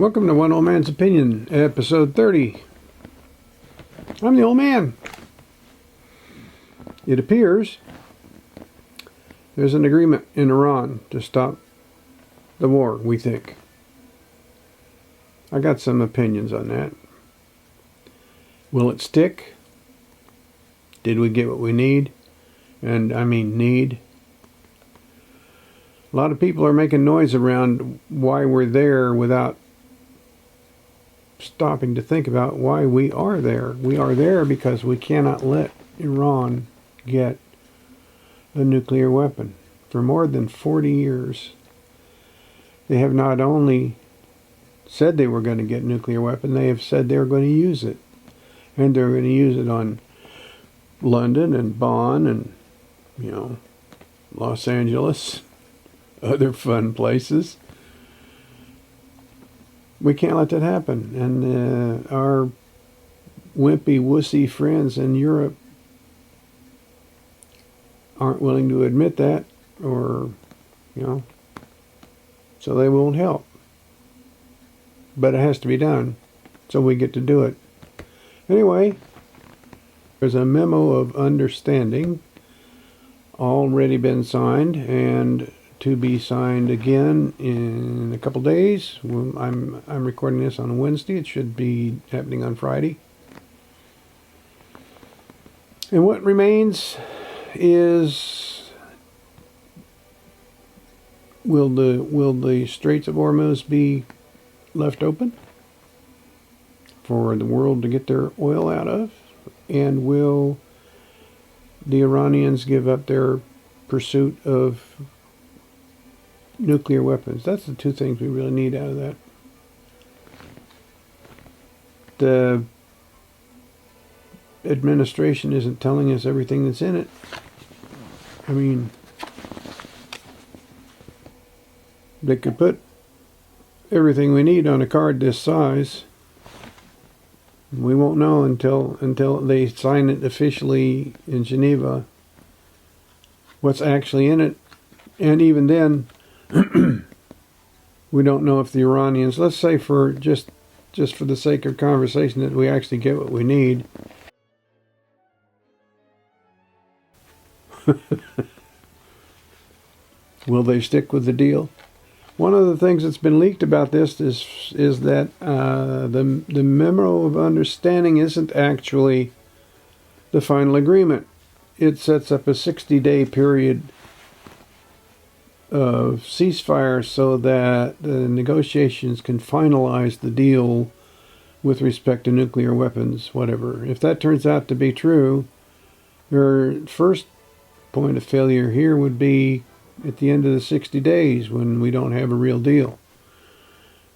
Welcome to One Old Man's Opinion, episode 30. I'm the old man. It appears there's an agreement in Iran to stop the war, we think. I got some opinions on that. Will it stick? Did we get what we need? And I mean need. A lot of people are making noise around why we're there without stopping to think about why we are there. We are there because we cannot let Iran get a nuclear weapon. For more than 40 years, they have not only said they were going to get a nuclear weapon, they have said they were going to use it. And they're going to use it on London and Bonn and, Los Angeles, other fun places. We can't let that happen. And our wimpy, wussy friends in Europe aren't willing to admit that, or, so they won't help. But it has to be done, so we get to do it. Anyway, there's a memo of understanding already been signed and to be signed again in a couple days. I'm recording this on Wednesday. It should be happening on Friday. And what remains is, will the Straits of Hormuz be left open for the world to get their oil out of? And will the Iranians give up their pursuit of nuclear weapons? That's the two things we really need out of that. The administration isn't telling us everything that's in it. I mean, they could put everything we need on a card this size. We won't know until they sign it officially in Geneva what's actually in it. And even then, we don't know if the Iranians, let's say for just for the sake of conversation, that we actually get what we need. Will they stick with the deal? One of the things that's been leaked about this is that the memo of understanding isn't actually the final agreement. It sets up a 60-day period of ceasefire so that the negotiations can finalize the deal with respect to nuclear weapons, whatever. If that turns out to be true, your first point of failure here would be at the end of the 60 days when we don't have a real deal.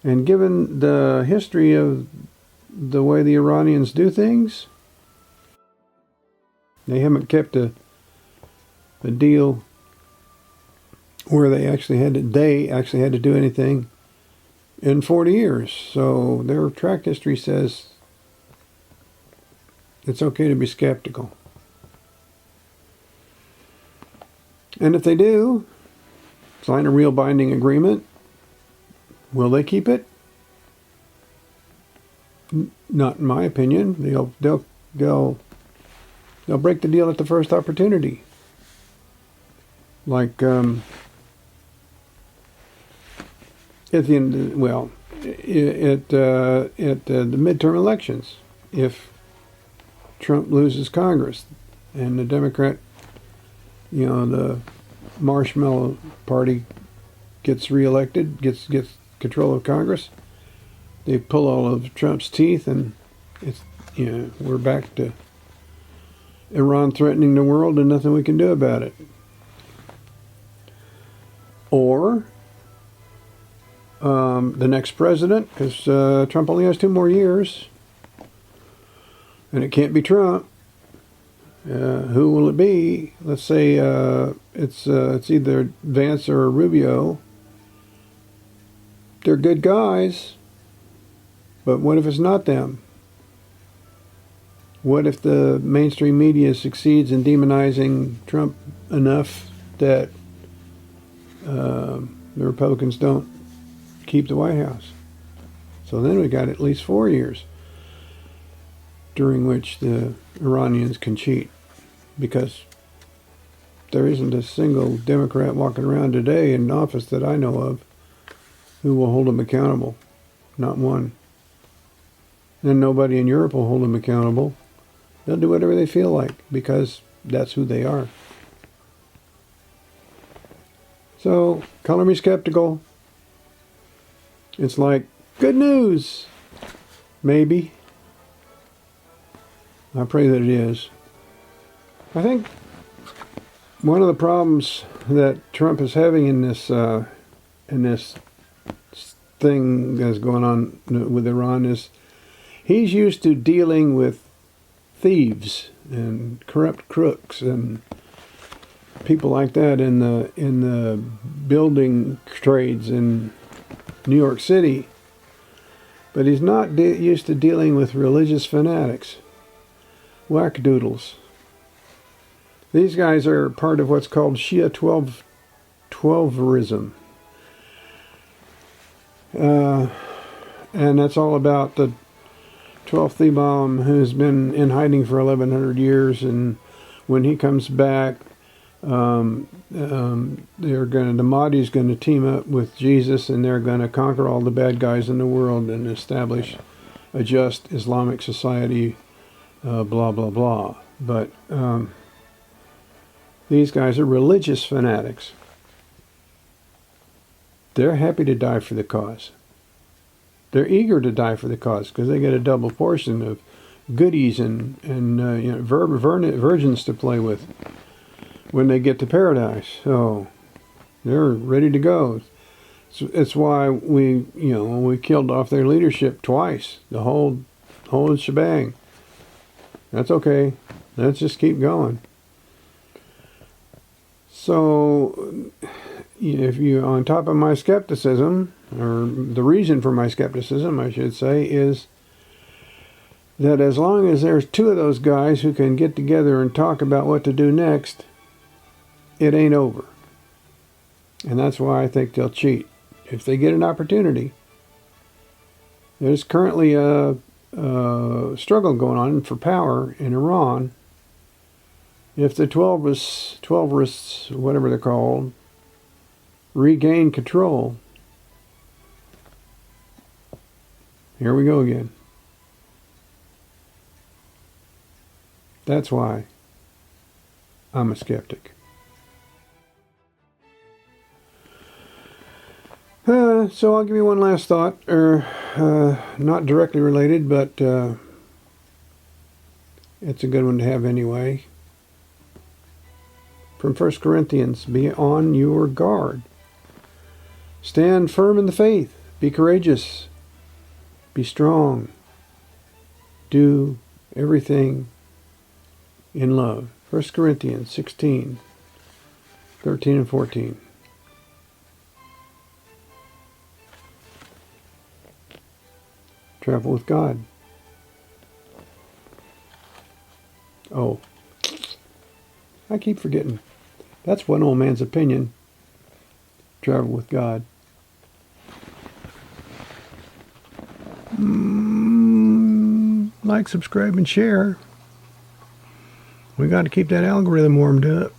And given the history of the way the Iranians do things, they haven't kept a deal where they actually had to do anything in 40 years. So their track history says it's okay to be skeptical. And if they do sign a real binding agreement, will they keep it? Not in my opinion. They'll break the deal at the first opportunity. Like at the end, at the midterm elections, if Trump loses Congress and the Democrat, the Marshmallow Party gets reelected, gets control of Congress, they pull all of Trump's teeth, and we're back to Iran threatening the world and nothing we can do about it. Or the next president, because Trump only has 2 more years, and it can't be Trump. Who will it be? Let's say it's either Vance or Rubio. They're good guys, but what if it's not them? What if the mainstream media succeeds in demonizing Trump enough that the Republicans don't keep the White House? So then we got at least 4 years during which the Iranians can cheat, because there isn't a single Democrat walking around today in office that I know of who will hold them accountable. Not one. And nobody in Europe will hold them accountable. They'll do whatever they feel like, because that's who they are. So, color me skeptical. It's like, good news! Maybe. I pray that it is. I think one of the problems that Trump is having in this thing that's going on with Iran is he's used to dealing with thieves and corrupt crooks and people like that in the building trades in New York City, but he's not used to dealing with religious fanatics, whack-doodles. These guys are part of what's called Shia 12-ism. And that's all about the 12th Imam, who's been in hiding for 1100 years, and when he comes back, the Mahdi's going to team up with Jesus, and they're going to conquer all the bad guys in the world and establish a just Islamic society, blah, blah, blah. But these guys are religious fanatics. They're happy to die for the cause. They're eager to die for the cause because they get a double portion of goodies and virgins to play with when they get to paradise. So they're ready to go. It's why we killed off their leadership twice, the whole shebang. That's okay. Let's just keep going. So if you, on top of my skepticism, or the reason for my skepticism, I should say, is that as long as there's two of those guys who can get together and talk about what to do next, it ain't over. And that's why I think they'll cheat. If they get an opportunity. There's currently a struggle going on for power in Iran. If the 12-ists, whatever they're called, regain control, here we go again. That's why I'm a skeptic. So I'll give you one last thought, or not directly related, but it's a good one to have anyway. From 1 Corinthians, be on your guard. Stand firm in the faith. Be courageous. Be strong. Do everything in love. 1 Corinthians 16, 13 and 14. Travel with God. Oh, I keep forgetting. That's one old man's opinion. Travel with God. Like, subscribe, and share. We got to keep that algorithm warmed up.